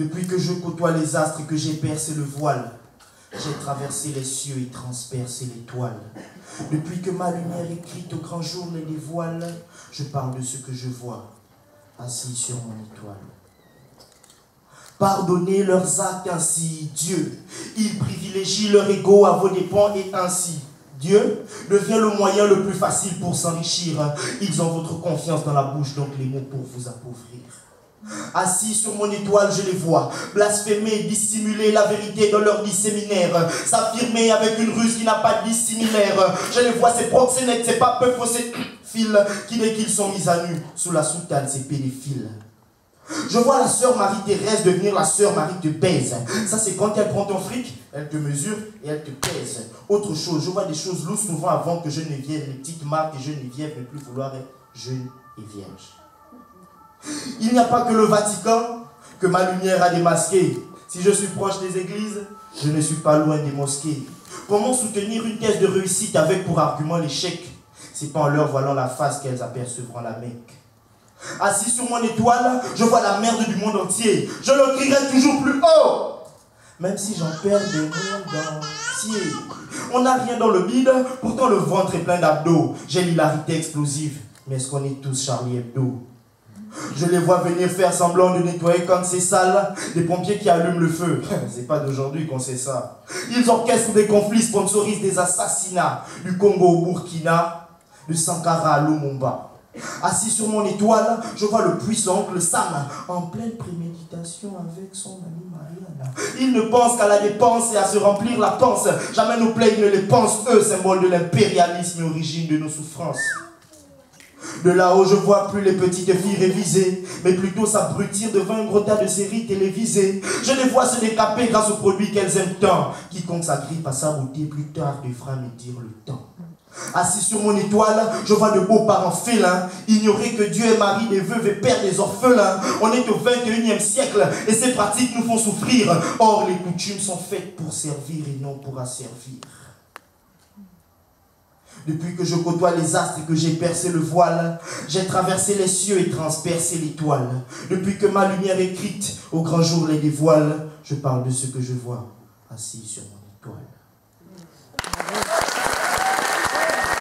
Depuis que je côtoie les astres et que j'ai percé le voile, j'ai traversé les cieux et transpercé l'étoile. Depuis que ma lumière écrite au grand jour les dévoile, je parle de ce que je vois, assis sur mon étoile. Pardonnez leurs actes ainsi, Dieu. Ils privilégient leur ego à vos dépens et ainsi. Dieu devient le moyen le plus facile pour s'enrichir. Ils ont votre confiance dans la bouche, donc les mots pour vous appauvrir. Assis sur mon étoile, je les vois blasphémer, dissimuler la vérité dans leur disséminaire, s'affirmer avec une ruse qui n'a pas de dissimilaire. Je les vois, ces proxénètes, ces papes faussés fils qui, dès qu'ils sont mis à nu, sous la soutane, ces pédophiles. Je vois la sœur Marie-Thérèse devenir la sœur Marie te baise. Ça, c'est quand elle prend ton fric, elle te mesure et elle te pèse. Autre chose, je vois des choses louches souvent avant que je ne vienne. Les petites marques et Geneviève ne plus vouloir être jeune et vierge. Il n'y a pas que le Vatican que ma lumière a démasqué. Si je suis proche des églises, je ne suis pas loin des mosquées. Comment soutenir une thèse de réussite avec pour argument l'échec? C'est pas en leur voilant la face qu'elles apercevront la Mecque. Assis sur mon étoile, je vois la merde du monde entier. Je le crierai toujours plus haut. Même si j'en perds des mondes entiers. On n'a rien dans le bide, pourtant le ventre est plein d'abdos. J'ai l'hilarité explosive, mais est-ce qu'on est tous Charlie Hebdo? Je les vois venir faire semblant de nettoyer quand c'est sale. Des pompiers qui allument le feu. C'est pas d'aujourd'hui qu'on sait ça. Ils orchestrent des conflits, sponsorisent des assassinats. Du Congo au Burkina, de Sankara à Lumumba. Assis sur mon étoile, je vois le puissant oncle Sam en pleine préméditation avec son amie Mariana. Il ne pense qu'à la dépense et à se remplir la panse. Jamais nos plaies ne les pensent, eux, symbole de l'impérialisme et origine de nos souffrances. De là-haut, je vois plus les petites filles révisées, mais plutôt s'abrutir devant un gros tas de séries télévisées. Je les vois se décaper grâce aux produits qu'elles aiment tant. Quiconque s'agrippe à sa beauté plus tard devra me dire le temps. Assis sur mon étoile, je vois de beaux parents félins ignorer que Dieu est mari des veuves et père des orphelins. On est au 21e siècle et ces pratiques nous font souffrir. Or, les coutumes sont faites pour servir et non pour asservir. Depuis que je côtoie les astres et que j'ai percé le voile, j'ai traversé les cieux et transpercé l'étoile. Depuis que ma lumière écrite au grand jour les dévoile, je parle de ce que je vois, assis sur mon étoile.